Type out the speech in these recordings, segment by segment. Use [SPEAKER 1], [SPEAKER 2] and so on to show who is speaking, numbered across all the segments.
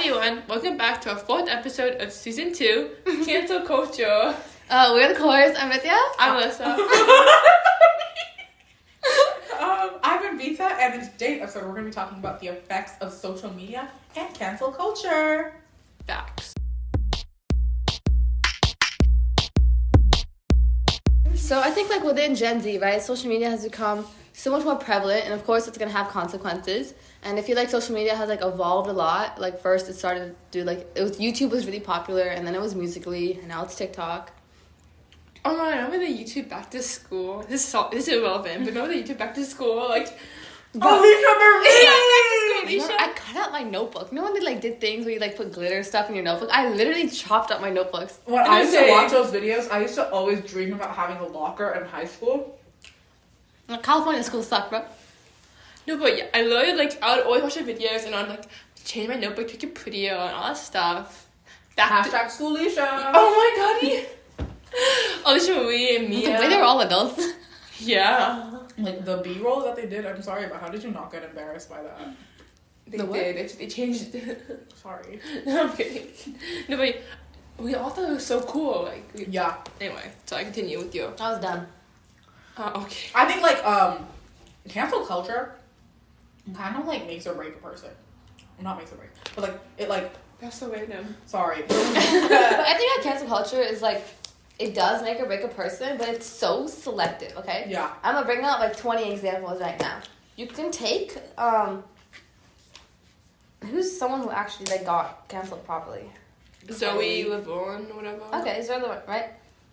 [SPEAKER 1] everyone, welcome back to our 4th episode of season 2, Cancel Culture.
[SPEAKER 2] We're the Cores. I'm Vidya.
[SPEAKER 1] I'm Alyssa.
[SPEAKER 3] I'm Vita, and in today's episode, we're going to be talking about the effects of social media and cancel culture.
[SPEAKER 1] Facts.
[SPEAKER 2] So I think like within Gen Z, right, social media has become so much more prevalent, and of course it's gonna have consequences. And I feel like social media has like evolved a lot. Like first it started to do like YouTube was really popular, and then it was Musical.ly, and now it's TikTok.
[SPEAKER 1] Oh my, remember the YouTube back to school? This is irrelevant, but remember the YouTube back to school? Like,
[SPEAKER 3] Alicia Marie!
[SPEAKER 2] I cut out my notebook. You know when they like did things where you like put glitter stuff in your notebook? I literally chopped up my notebooks.
[SPEAKER 3] When I used to watch those videos, I used to always dream about having a locker in high school.
[SPEAKER 2] California school sucked, bro.
[SPEAKER 1] No, but yeah, I literally, like, I would always watch the videos, and I'd, like, change my notebook to make it prettier and all that stuff.
[SPEAKER 3] Hashtag school Alicia.
[SPEAKER 1] Oh my god, Alicia Marie and Mia.
[SPEAKER 2] The way they were all adults.
[SPEAKER 1] Yeah.
[SPEAKER 3] Like, the B-roll that they did, I'm sorry, but how did you not get embarrassed by that?
[SPEAKER 1] They did. They changed it.
[SPEAKER 3] Sorry.
[SPEAKER 1] No, I'm kidding. No, but we all thought it was so cool. Like,
[SPEAKER 3] Yeah.
[SPEAKER 1] Anyway, so I continue with you.
[SPEAKER 2] I was done.
[SPEAKER 1] Okay.
[SPEAKER 3] I think, like, cancel culture kind of, like, makes or break a person. Not makes or break, but, like, it, like...
[SPEAKER 1] That's so random.
[SPEAKER 3] Sorry.
[SPEAKER 2] But I think that cancel culture is like, it does make or break a person, but it's so selective, okay?
[SPEAKER 3] Yeah.
[SPEAKER 2] I'm gonna bring out like 20 examples right now. You can take, who's someone who actually like got canceled properly?
[SPEAKER 1] Zoe Lavon, whatever.
[SPEAKER 2] Okay, Zoe Lavon, right?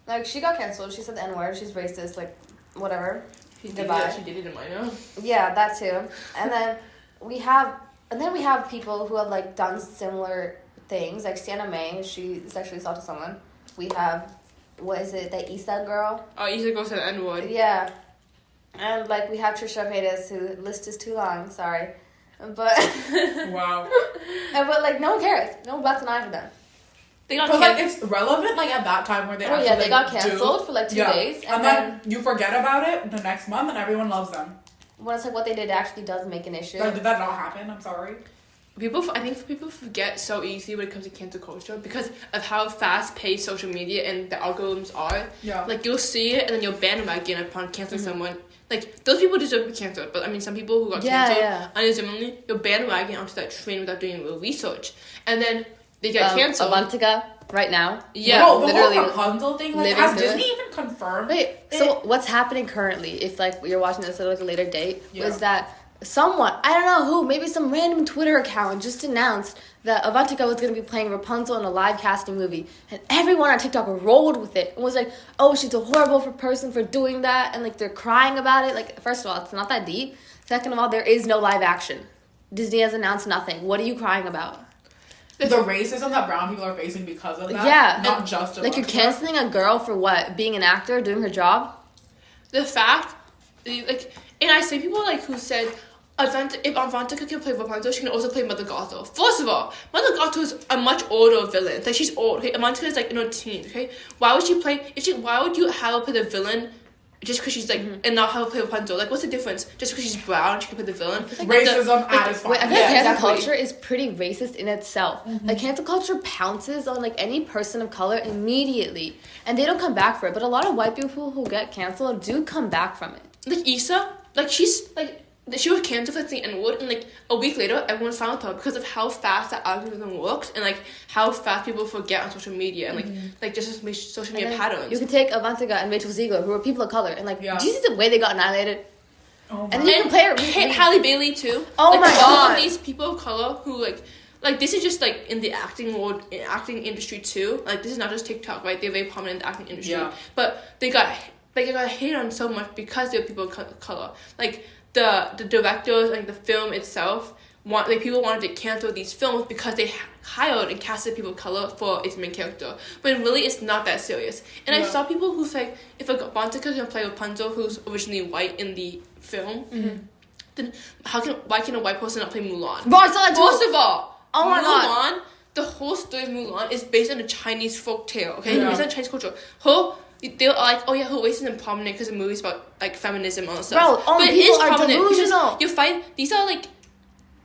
[SPEAKER 2] Like, she got canceled, she said the N-word, she's racist, like, whatever.
[SPEAKER 1] She did
[SPEAKER 2] Goodbye.
[SPEAKER 1] She did it in minor.
[SPEAKER 2] Yeah, that too. And then we have people who have like done similar things, like Sienna May, she sexually assaulted someone. We have, what is it, the Issa girl?
[SPEAKER 1] Oh, Issa goes to the N-word.
[SPEAKER 2] Yeah. And like we have Trisha Paytas, who list is too long, sorry. But
[SPEAKER 3] Wow.
[SPEAKER 2] but like no one cares. No one bats an eye for them.
[SPEAKER 1] They got
[SPEAKER 3] But, like, it's relevant, like, at that time where they actually,
[SPEAKER 2] they got canceled for like 2 days.
[SPEAKER 3] And then you forget about it the next month and everyone loves them.
[SPEAKER 2] when it's like what they did actually does make an issue.
[SPEAKER 3] Like, did that not happen? I'm sorry.
[SPEAKER 1] I think people forget so easily when it comes to cancel culture because of how fast-paced social media and the algorithms are.
[SPEAKER 3] Yeah.
[SPEAKER 1] Like, you'll see it and then you'll bandwagon upon canceling someone. Like, those people deserve to be cancelled, but I mean, some people who got canceled, unassumingly, you'll bandwagon onto that train without doing real research. And then they get canceled.
[SPEAKER 2] Avantika, right now.
[SPEAKER 1] Yeah.
[SPEAKER 3] No, the
[SPEAKER 2] literally
[SPEAKER 3] whole Rapunzel thing, like,
[SPEAKER 2] living
[SPEAKER 3] has
[SPEAKER 2] through
[SPEAKER 3] Disney
[SPEAKER 2] it.
[SPEAKER 3] even confirmed?
[SPEAKER 2] Wait, so what's happening currently, if like you're watching this at like a later date,
[SPEAKER 3] Yeah.
[SPEAKER 2] was that someone, I don't know who, maybe some random Twitter account just announced that Avantika was going to be playing Rapunzel in a live casting movie, and everyone on TikTok rolled with it and was like, oh, she's a horrible person for doing that, and like they're crying about it. Like, first of all, it's not that deep. Second of all, there is no live action. Disney has announced nothing. What are you crying about?
[SPEAKER 3] The racism that brown people are facing because of that.
[SPEAKER 2] Yeah.
[SPEAKER 3] Not just
[SPEAKER 2] Like, you're
[SPEAKER 3] Avantika.
[SPEAKER 2] canceling a girl for what? Being an actor, doing her job?
[SPEAKER 1] The fact, like, and I see people, like, who said, if Avantika can play Rapunzel, she can also play Mother Gothel. First of all, Mother Gothel is a much older villain. Like, she's old, okay? Avantika is, like, in her teens, okay? Why would you have her play the villain just because she's, like, and not have her play Rapunzel? Like, what's the difference? Just because she's brown, she can play the villain?
[SPEAKER 3] Racism at its
[SPEAKER 2] Wait, I
[SPEAKER 3] finest.
[SPEAKER 2] think cancel
[SPEAKER 1] exactly.
[SPEAKER 2] culture is pretty racist in itself. Like, cancel culture pounces on, like, any person of color immediately. And they don't come back for it. But a lot of white people who get canceled do come back from it.
[SPEAKER 1] Like, Issa, like, she's, like, she was canceled for saying N-word, and, like, a week later, everyone's fine with her because of how fast the algorithm works and, like, how fast people forget on social media and, like just social media patterns.
[SPEAKER 2] You can take Avantika and Rachel Ziegler, who are people of color, and, like,
[SPEAKER 3] Yeah.
[SPEAKER 2] do you see the way they got annihilated?
[SPEAKER 3] Oh my
[SPEAKER 2] And then you can play her.
[SPEAKER 1] Halle Bailey too.
[SPEAKER 2] Oh
[SPEAKER 1] like,
[SPEAKER 2] my
[SPEAKER 1] all
[SPEAKER 2] God.
[SPEAKER 1] of these people of color who like this is just like in the acting world, acting industry too. Like, this is not just TikTok, right? They're very prominent in the acting industry.
[SPEAKER 3] Yeah.
[SPEAKER 1] But they got hated on so much because they're people of color. Like, the directors and the film itself people wanted to cancel these films because they hired and casted people of color for its main character. But really, it's not that serious. And I saw people who say, if Avantika can play Rapunzel, who's originally white in the film, then why can a white person not play Mulan? First of all,
[SPEAKER 2] Oh my God.
[SPEAKER 1] Mulan, the whole story of Mulan is based on a Chinese folk tale, okay?
[SPEAKER 3] Yeah.
[SPEAKER 1] Based on Chinese culture. They're like, oh yeah, her race isn't prominent because the movie's about, like, feminism and all that stuff.
[SPEAKER 2] Bro,
[SPEAKER 1] but it
[SPEAKER 2] people
[SPEAKER 1] is
[SPEAKER 2] are
[SPEAKER 1] prominent because
[SPEAKER 2] delusional.
[SPEAKER 1] you find, these are, like,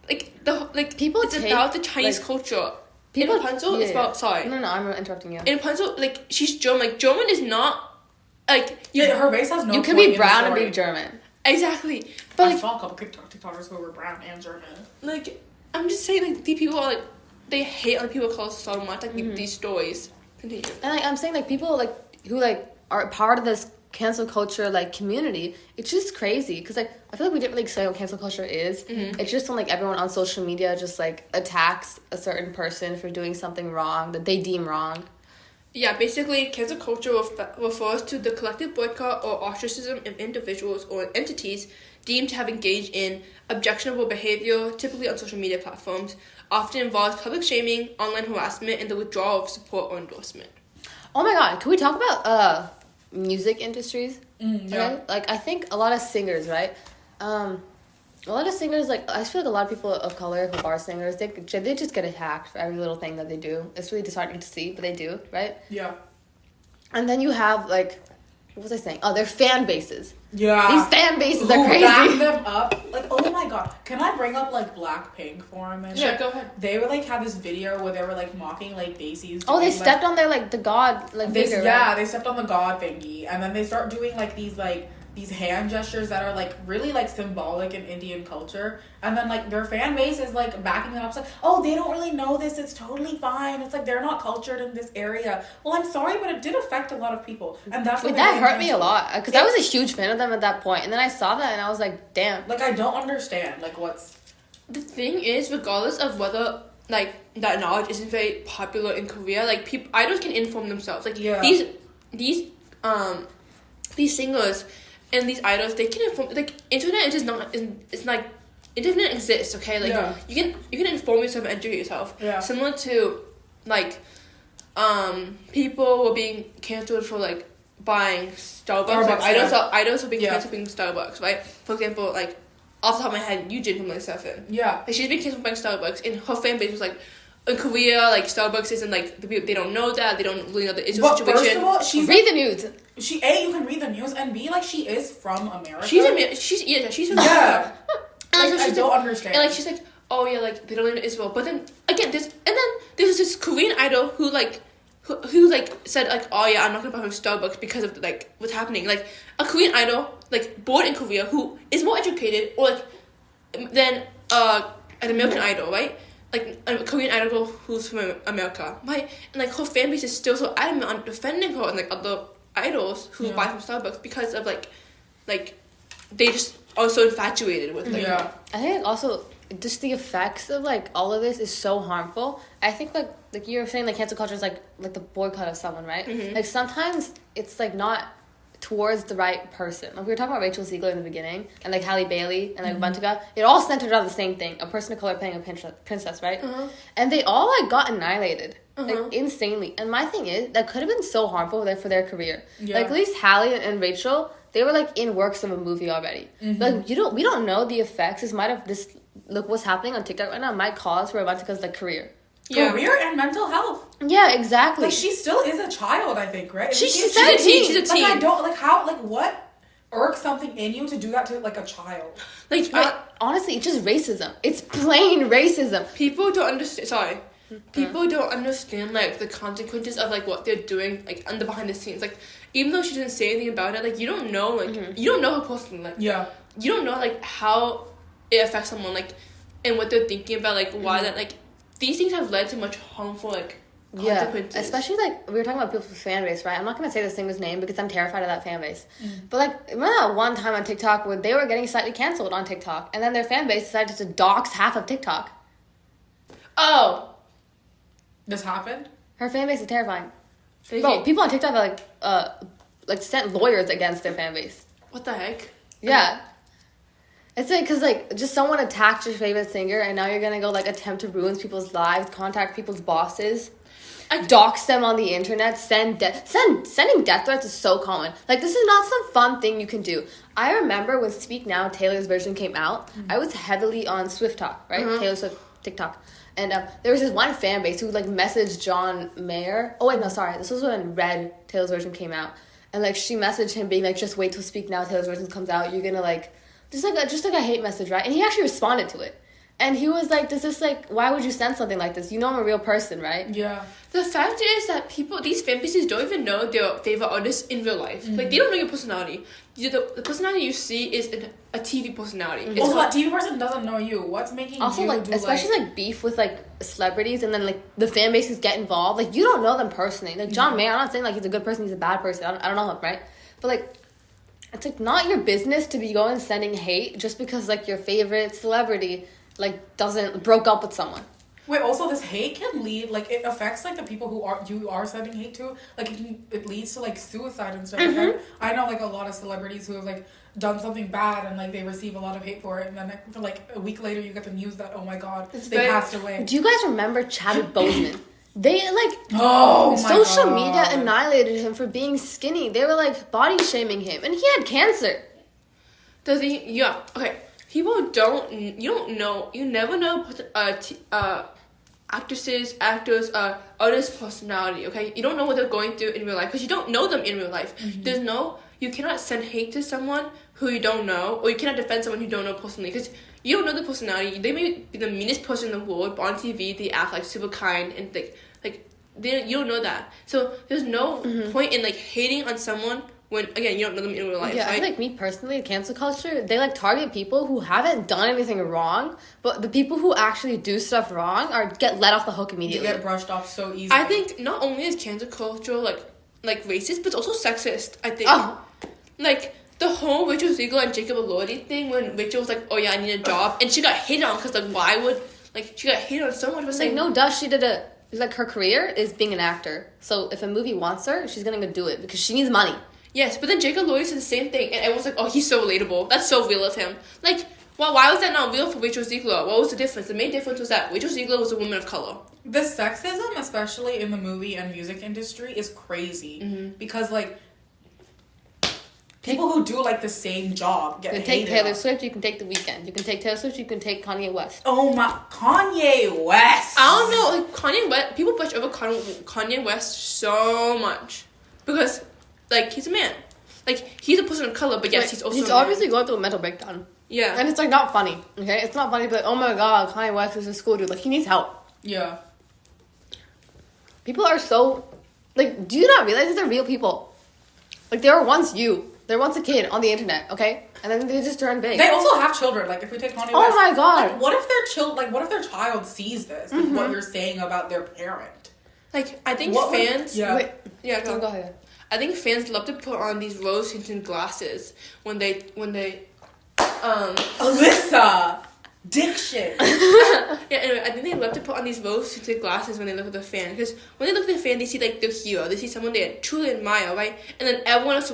[SPEAKER 2] People
[SPEAKER 1] it's
[SPEAKER 2] take,
[SPEAKER 1] about the Chinese
[SPEAKER 2] like,
[SPEAKER 1] culture.
[SPEAKER 2] people.
[SPEAKER 1] In Rapunzel, it's about sorry.
[SPEAKER 2] No, I'm interrupting you.
[SPEAKER 1] In Rapunzel, like she's German. Like German is not like
[SPEAKER 3] Yeah, her race has no.
[SPEAKER 2] You can
[SPEAKER 3] point
[SPEAKER 2] be
[SPEAKER 3] in the
[SPEAKER 2] brown and
[SPEAKER 3] story.
[SPEAKER 2] be German.
[SPEAKER 1] exactly.
[SPEAKER 3] But
[SPEAKER 1] But
[SPEAKER 3] I
[SPEAKER 1] like
[SPEAKER 3] saw a couple TikTokers who were brown and German.
[SPEAKER 1] like I'm just saying like these people are like they hate on people of color so much like these stories. Continue.
[SPEAKER 2] And like I'm saying, like people like who like are part of this cancel culture like community, it's just crazy because like I feel like we didn't really explain what cancel culture is. It's just when like everyone on social media just like attacks a certain person for doing something wrong that they deem wrong.
[SPEAKER 1] Yeah, basically, cancel culture refers to the collective boycott or ostracism of individuals or entities deemed to have engaged in objectionable behavior, typically on social media platforms, often involves public shaming, online harassment, and the withdrawal of support or endorsement.
[SPEAKER 2] Oh my god, can we talk about music industries?
[SPEAKER 3] Yeah.
[SPEAKER 2] Okay? Like I think a lot of singers, right? A lot of singers, like I feel like a lot of people of color who are singers, they just get attacked for every little thing that they do. It's really disheartening to see, but they do, right?
[SPEAKER 3] Yeah.
[SPEAKER 2] And then you have like, what was I saying? Oh, their fan bases.
[SPEAKER 3] Yeah.
[SPEAKER 2] These fan bases
[SPEAKER 3] Who
[SPEAKER 2] are crazy.
[SPEAKER 3] back them up? Like, oh my god. Can I bring up like Blackpink for a minute?
[SPEAKER 1] Yeah, go ahead.
[SPEAKER 3] They were like had this video where they were like mocking like Macy's.
[SPEAKER 2] Oh, they
[SPEAKER 3] doing,
[SPEAKER 2] stepped on their like the god like
[SPEAKER 3] They,
[SPEAKER 2] figure.
[SPEAKER 3] yeah,
[SPEAKER 2] right?
[SPEAKER 3] they stepped on the god thingy, and then they start doing like these hand gestures that are like really like symbolic in Indian culture, and then like their fan base is like backing them up. It's like, oh, they don't really know this. It's totally fine. It's like they're not cultured in this area. Well, I'm sorry, but it did affect a lot of people, and that's
[SPEAKER 2] Wait,
[SPEAKER 3] what
[SPEAKER 2] that hurt me a lot because I was a huge fan of them at that point, and then I saw that and I was like, damn.
[SPEAKER 3] Like I don't understand like what's.
[SPEAKER 1] The thing is, regardless of whether like that knowledge isn't very popular in Korea, like people idols can inform themselves. Like
[SPEAKER 3] Yeah.
[SPEAKER 1] these singers and these idols, they can inform. Like internet is just not. It's like internet exists. Okay, like
[SPEAKER 3] Yeah.
[SPEAKER 1] you can inform yourself and educate yourself.
[SPEAKER 3] Yeah.
[SPEAKER 1] Similar to like people were being canceled for like buying Starbucks. Like
[SPEAKER 3] Starbucks,
[SPEAKER 1] idols were being
[SPEAKER 3] Yeah.
[SPEAKER 1] canceled for being Starbucks, right? For example, like off the top of my head, Eugene from like Seven.
[SPEAKER 3] Yeah.
[SPEAKER 1] Like she's been canceled by Starbucks, and her fan base was like, in Korea, like Starbucks isn't like the people, they don't know that, they don't really know the
[SPEAKER 3] But
[SPEAKER 1] situation.
[SPEAKER 3] first of all, she's
[SPEAKER 2] Read the news.
[SPEAKER 3] she A, you can read the news, and B, like she is from America.
[SPEAKER 1] she's from
[SPEAKER 3] Yeah.
[SPEAKER 1] and
[SPEAKER 3] Like,
[SPEAKER 1] so
[SPEAKER 3] I
[SPEAKER 1] she's
[SPEAKER 3] don't
[SPEAKER 1] like,
[SPEAKER 3] understand.
[SPEAKER 1] and like she's like, oh yeah, like they don't live in Israel. But then again, there's this Korean idol who said like, oh yeah, I'm not gonna buy from Starbucks because of like what's happening. Like a Korean idol like born in Korea who is more educated or like than an American idol, right? Like a Korean idol who's from America, right? And like her fan base is still so adamant on defending her and like other idols who
[SPEAKER 3] Yeah.
[SPEAKER 1] buy from Starbucks because of like they just are so infatuated with like
[SPEAKER 3] Yeah.
[SPEAKER 2] I think also just the effects of like all of this is so harmful. I think like you were saying like cancel culture is like the boycott of someone, right?
[SPEAKER 1] Mhm.
[SPEAKER 2] Like sometimes it's like not towards the right person. Like we were talking about Rachel Ziegler in the beginning and like Halle Bailey and like Buntika. It all centered on the same thing: a person of color playing a princess, right?
[SPEAKER 1] Uh-huh.
[SPEAKER 2] And they all like got annihilated.
[SPEAKER 1] Uh-huh.
[SPEAKER 2] Like insanely. And my thing is that could have been so harmful for their career.
[SPEAKER 3] Yeah.
[SPEAKER 2] Like at least Halle and Rachel, they were like in works of a movie already. Like we don't know the effects. Look what's happening on TikTok right now might cause for Avantika's like career.
[SPEAKER 1] Yeah.
[SPEAKER 3] Career and mental health.
[SPEAKER 2] Yeah, exactly.
[SPEAKER 3] Like she still is a child, I think, right?
[SPEAKER 2] She's
[SPEAKER 3] She's
[SPEAKER 2] 17.
[SPEAKER 1] She's a teen.
[SPEAKER 3] Like I don't like how like what irks something in you to do that to like a child.
[SPEAKER 1] Like
[SPEAKER 2] But honestly, it's just racism. It's plain racism.
[SPEAKER 1] people don't understand. Sorry, people don't understand like the consequences of like what they're doing like under behind the scenes. Like even though she doesn't say anything about it, like you don't know you don't know her personally. Like
[SPEAKER 3] Yeah.
[SPEAKER 1] you don't know like how it affects someone like and what they're thinking about like why that like these things have led to much harmful like
[SPEAKER 2] Yeah,
[SPEAKER 1] consequences.
[SPEAKER 2] especially like we were talking about people's fan base, right? I'm not gonna say the singer's name because I'm terrified of that fan base. But like, remember that one time on TikTok where they were getting slightly canceled on TikTok, and then their fan base decided to dox half of TikTok.
[SPEAKER 1] Oh,
[SPEAKER 3] This happened?
[SPEAKER 2] Her fan base is terrifying.
[SPEAKER 1] they
[SPEAKER 2] Bro,
[SPEAKER 1] can't-
[SPEAKER 2] people on TikTok are like sent lawyers against their fan base.
[SPEAKER 1] what the heck?
[SPEAKER 2] Yeah. It's like, cause like, just someone attacked your favorite singer and now you're gonna go like attempt to ruin people's lives, contact people's bosses, dox them on the internet, sending death threats is so common. Like, this is not some fun thing you can do. I remember when Speak Now, Taylor's version came out, I was heavily on Swift Talk, right? Taylor Swift TikTok. And there was this one fan base who like messaged John Mayer. Oh wait, no, sorry. This was when Red, Taylor's version, came out. And like she messaged him being like, just wait till Speak Now, Taylor's version comes out. You're gonna like just like a hate message, right? And he actually responded to it. And he was like, "Does this like? Why would you send something like this? You know I'm a real person, right?"
[SPEAKER 3] Yeah.
[SPEAKER 1] The fact is that these fan bases don't even know their favorite artists in real life. Like, they don't know your personality. The personality you see is a TV personality. It's
[SPEAKER 3] Also,
[SPEAKER 1] what-
[SPEAKER 3] that TV person doesn't know you. What's making
[SPEAKER 2] Also,
[SPEAKER 3] you
[SPEAKER 2] like,
[SPEAKER 3] do
[SPEAKER 2] especially like beef with like celebrities, and then like the fan bases get involved. Like, you don't know them personally. Like John Mayer, I'm not saying like he's a good person, he's a bad person. I don't know him, right? But like, it's like not your business to be going sending hate just because like your favorite celebrity like broke up with someone.
[SPEAKER 3] Wait, also this hate can lead, like, it affects like the people who you are sending hate to. Like, it leads to like suicide and stuff. Like, I know like a lot of celebrities who have like done something bad and like they receive a lot of hate for it, and then like, for like a week later you get the news that, oh my god, they passed away.
[SPEAKER 2] Do you guys remember Chadwick Boseman? They like
[SPEAKER 3] Oh my
[SPEAKER 2] social
[SPEAKER 3] God.
[SPEAKER 2] media annihilated him for being skinny. They were like body shaming him, and he had cancer.
[SPEAKER 1] People you never know actresses, actors, artists' personality, okay? You don't know what they're going through in real life because you don't know them in real life. You cannot send hate to someone who you don't know, or you cannot defend someone who you don't know personally because you don't know the personality. They may be the meanest person in the world, but on TV they act like super kind and you don't know that. So there's no point in like hating on someone when, again, you don't know them in real life.
[SPEAKER 2] Yeah,
[SPEAKER 1] right?
[SPEAKER 2] I feel like me personally, cancel culture, they like target people who haven't done anything wrong, but the people who actually do stuff wrong get let off the hook
[SPEAKER 3] You
[SPEAKER 2] immediately.
[SPEAKER 3] get brushed off so easily.
[SPEAKER 1] I think not only is cancel culture like racist, but it's also sexist. I think. Like the whole Rachel Zegler and Jacob Elordi thing, when Rachel was like, "Oh yeah, I need a job," and she got hated on because she got hated on so much.
[SPEAKER 2] It's like, no, she did like her career is being an actor. So if a movie wants her, she's gonna go do it because she needs money.
[SPEAKER 1] Yes, but then Jacob Elordi said the same thing, and everyone's like, "Oh, he's so relatable. That's so real of him." Like, why was that not real for Rachel Zegler? What was the difference? The main difference was that Rachel Zegler was a woman of color.
[SPEAKER 3] The sexism, especially in the movie and music industry, is crazy because like people who do like the same job get
[SPEAKER 2] You can
[SPEAKER 3] hated
[SPEAKER 2] take Taylor
[SPEAKER 3] on.
[SPEAKER 2] Swift, you can take The Weeknd. You can take Taylor Swift, you can take Kanye West.
[SPEAKER 3] Oh my, Kanye West.
[SPEAKER 1] I don't know, like Kanye West. People brush over Kanye West so much because, like, he's a man. Like, he's a person of color, but yes, he's also.
[SPEAKER 2] He's
[SPEAKER 1] a man.
[SPEAKER 2] obviously going through a mental breakdown.
[SPEAKER 1] Yeah.
[SPEAKER 2] And it's like not funny, okay? It's not funny, but oh my god, Kanye West is a school dude. Like, he needs help.
[SPEAKER 3] Yeah.
[SPEAKER 2] People are so, like, do you not realize that they're real people? Like, they were once you. They were once a kid on the internet, okay? And then they just turned big.
[SPEAKER 3] They also have children. Like if we take Kanye
[SPEAKER 2] Oh
[SPEAKER 3] West,
[SPEAKER 2] my God.
[SPEAKER 3] Like, what if their child sees this? Like, what you're saying about their parent?
[SPEAKER 1] Like, I think
[SPEAKER 3] What would-
[SPEAKER 1] fans.
[SPEAKER 3] yeah.
[SPEAKER 2] Wait,
[SPEAKER 1] Yeah,
[SPEAKER 2] go ahead.
[SPEAKER 1] I think fans love to put on these rose tinted glasses when they
[SPEAKER 3] Alyssa, diction.
[SPEAKER 1] Yeah, anyway, I think they love to put on these rose tinted glasses when they look at the fan. Because when they look at the fan, they see like their hero. They see someone they truly admire, right? And then everyone else,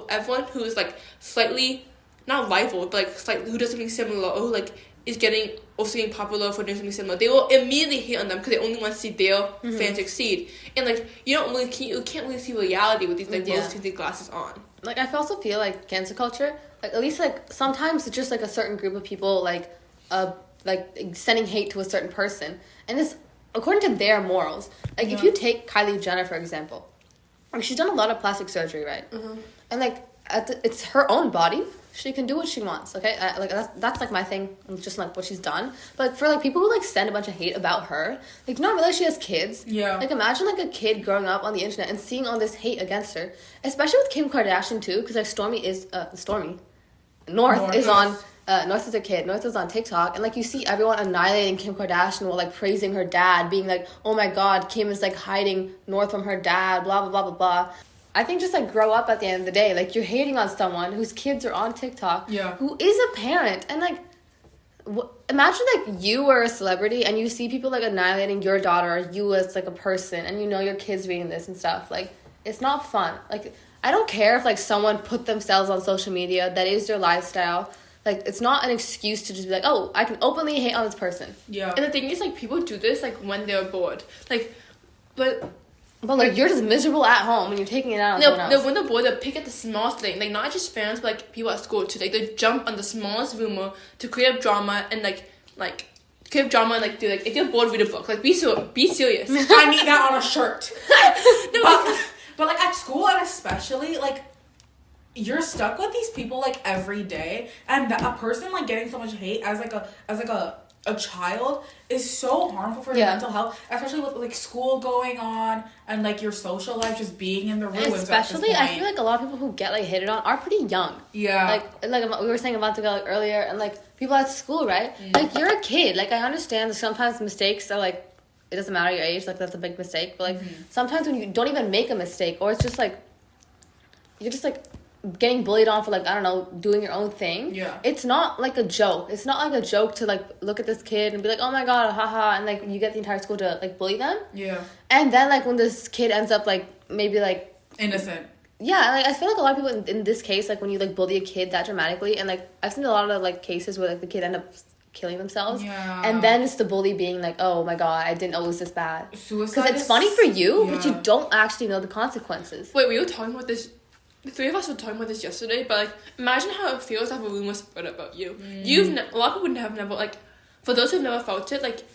[SPEAKER 1] everyone who is like slightly, not rival, but like slightly who does something similar or who like is getting popular for doing something similar, they will immediately hate on them because they only want to see their fans succeed. And like you can't really see reality with these like rose tinted glasses on.
[SPEAKER 2] Like, I also feel like cancel culture, like, at least, like, sometimes it's just, like, a certain group of people, like sending hate to a certain person. And it's according to their morals. Like, if you take Kylie Jenner, for example, like, she's done a lot of plastic surgery, right? And, like, it's her own body. She can do what she wants, okay? Like, that's like, my thing, just, like, what she's done. But for, like, people who, like, send a bunch of hate about her, like, not realize she has kids.
[SPEAKER 3] Yeah.
[SPEAKER 2] Like, imagine, like, a kid growing up on the internet and seeing all this hate against her. Especially with Kim Kardashian, too, because, like, North is on... North is a kid. North is on TikTok, and like you see everyone annihilating Kim Kardashian while like praising her dad, being like, "Oh my God, Kim is like hiding North from her dad." Blah blah blah blah blah. I think just like grow up at the end of the day. Like you're hating on someone whose kids are on TikTok, who is a parent, and like imagine like you were a celebrity and you see people like annihilating your daughter or you as like a person, and you know your kids reading this and stuff. Like it's not fun. Like I don't care if like someone put themselves on social media. That is their lifestyle. Like, it's not an excuse to just be like, oh, I can openly hate on this person.
[SPEAKER 3] Yeah.
[SPEAKER 1] And the thing is, like, people do this, like, when they're bored. Like, but
[SPEAKER 2] like, you're just miserable at home when you're taking it out on someone else.
[SPEAKER 1] No, when they're bored, they pick at the smallest thing. Like, not just fans, but, like, people at school, too. Like, they jump on the smallest rumor to create drama and, create drama and, like, if you're bored, read a book. Like, be serious.
[SPEAKER 3] I need that on a shirt.
[SPEAKER 1] No,
[SPEAKER 3] but, like, at school and especially, like, you're stuck with these people like every day, and a person like getting so much hate as a a child is so harmful for your mental health, especially with like school going on and like your social life just being in the ruins.
[SPEAKER 2] Especially, I feel like a lot of people who get like hit on are pretty young.
[SPEAKER 3] Yeah.
[SPEAKER 2] Like we were saying about like earlier, and like people at school, right? Like you're a kid. Like I understand that sometimes mistakes are like, it doesn't matter your age. Like that's a big mistake. But like sometimes when you don't even make a mistake, or it's just like you're just like getting bullied on for like, I don't know, doing your own thing.
[SPEAKER 3] Yeah.
[SPEAKER 2] It's not like a joke. It's not like a joke to like look at this kid and be like, oh my god, haha, and like you get the entire school to like bully them.
[SPEAKER 3] Yeah.
[SPEAKER 2] And then like when this kid ends up like maybe like
[SPEAKER 3] innocent.
[SPEAKER 2] Yeah, like I feel like a lot of people in this case, like when you like bully a kid that dramatically, and like I've seen a lot of like cases where like the kid end up killing themselves.
[SPEAKER 3] Yeah.
[SPEAKER 2] And then it's the bully being like, oh my god, I didn't know it was this bad.
[SPEAKER 3] Suicide.
[SPEAKER 2] Because it's funny for you, but you don't actually know the consequences.
[SPEAKER 1] Wait, we were talking about this. The three of us were talking about this yesterday, but like, imagine how it feels to have a rumor spread about you. A lot of people have never, like, for those who've never felt it, like,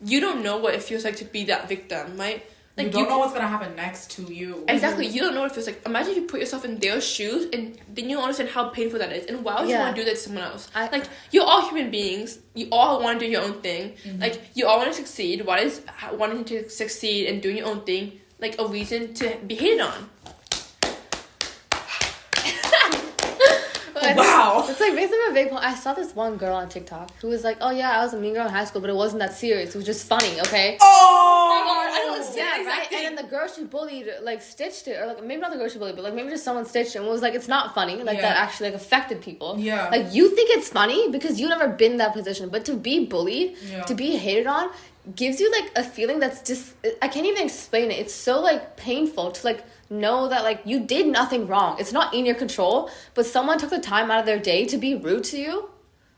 [SPEAKER 1] you don't know what it feels like to be that victim, right? Like,
[SPEAKER 3] you don't know what's gonna happen next to you.
[SPEAKER 1] Exactly, you don't know what it feels like. Imagine if you put yourself in their shoes, and then you understand how painful that is, and why would you want to do that to someone else? Like, you're all human beings. You all want to do your own thing. Like, you all want to succeed. Why is wanting to succeed and doing your own thing like a reason to be hated on?
[SPEAKER 3] Wow.
[SPEAKER 2] It's like based on a big point. I saw this one girl on TikTok who was like, oh yeah, I was a mean girl in high school, but it wasn't that serious. It was just funny, okay?
[SPEAKER 3] Oh
[SPEAKER 1] my god, I don't understand.
[SPEAKER 2] Yeah, right? And then the girl she bullied, like, stitched it. Or, like, maybe not the girl she bullied, but, like, maybe just someone stitched it and was like, it's not funny. Like, that actually, like, affected people.
[SPEAKER 3] Yeah.
[SPEAKER 2] Like, you think it's funny because you've never been in that position. But to be bullied, to be hated on, gives you, like, a feeling that's just... I can't even explain it. It's so, like, painful to, like... know that like you did nothing wrong. It's not in your control, but someone took the time out of their day to be rude to you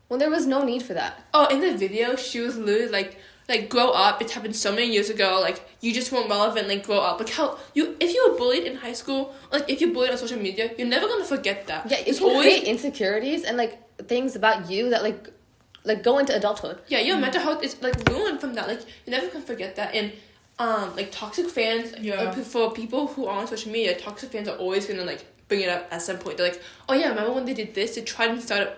[SPEAKER 2] when there was no need for that.
[SPEAKER 1] Oh, in the video, she was literally like grow up. It's happened so many years ago. Like you just weren't relevant. Like grow up. Like how if you were bullied in high school, like if you're bullied on social media, you're never gonna forget that.
[SPEAKER 2] Yeah, it's always create insecurities and like things about you that like go into adulthood.
[SPEAKER 1] Yeah, your mental health is like ruined from that. Like you never can forget that. And like toxic fans, like, for people who are on social media, toxic fans are always gonna like bring it up at some point. They're like, oh yeah, remember when they did this? They tried and start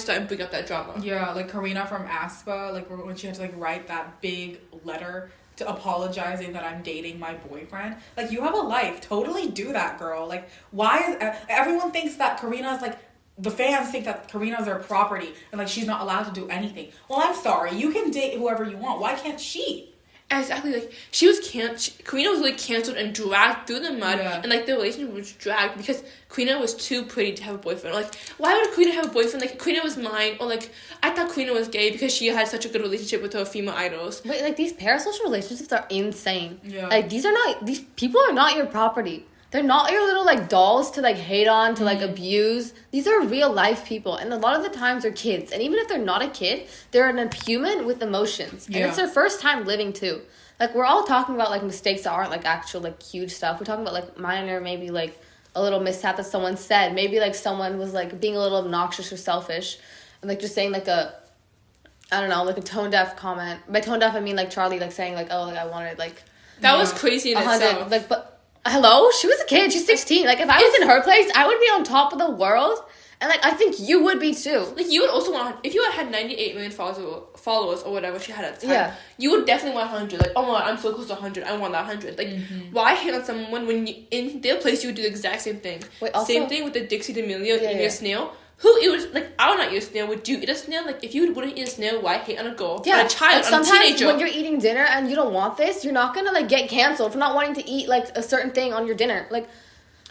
[SPEAKER 1] and bring up that drama.
[SPEAKER 3] Yeah, like Karina from aespa, like when she had to like write that big letter to apologizing that I'm dating my boyfriend. Like, you have a life. Totally do that, girl. Like, why is everyone thinks that Karina's like, the fans think that Karina's their property and like she's not allowed to do anything. Well, I'm sorry, you can date whoever you want. Why can't she?
[SPEAKER 1] Exactly, like Karina was really canceled and dragged through the mud, and like the relationship was dragged because Karina was too pretty to have a boyfriend. Like, why would Karina have a boyfriend? Like, Karina was mine, or like I thought Karina was gay because she had such a good relationship with her female idols.
[SPEAKER 2] But like these parasocial relationships are insane.
[SPEAKER 3] Yeah,
[SPEAKER 2] like these people are not your property. They're not your little, like, dolls to, like, hate on, to, like, abuse. These are real life people. And a lot of the times they're kids. And even if they're not a kid, they're an human with emotions. And it's their first time living, too. Like, we're all talking about, like, mistakes that aren't, like, actual, like, huge stuff. We're talking about, like, minor, maybe, like, a little mishap that someone said. Maybe, like, someone was, like, being a little obnoxious or selfish. And, like, just saying, like, I don't know, like, a tone-deaf comment. By tone-deaf, I mean, like, Charlie, like, saying, like, oh, like, I wanted, like...
[SPEAKER 1] That was crazy in itself.
[SPEAKER 2] Like, but... Hello? She was a kid. She's 16. Like, if I was in her place, I would be on top of the world. And, like, I think you would be, too.
[SPEAKER 1] Like, you would also want... If you had 98 million followers or whatever she had at the time, you would definitely want 100. Like, oh my god, I'm so close to 100. I want that 100. Like, why hate on someone when you... In their place, you would do the exact same thing.
[SPEAKER 2] Wait, also...
[SPEAKER 1] Same thing with the Dixie D'Amelio eating a snail. Who it was like? I would not eat a snail. Would you eat a snail? Like, if you wouldn't eat a snail, why hate on a girl?
[SPEAKER 2] Yeah,
[SPEAKER 1] on a child,
[SPEAKER 2] like
[SPEAKER 1] on a teenager.
[SPEAKER 2] Sometimes when you're eating dinner and you don't want this, you're not gonna like get canceled for not wanting to eat like a certain thing on your dinner. Like,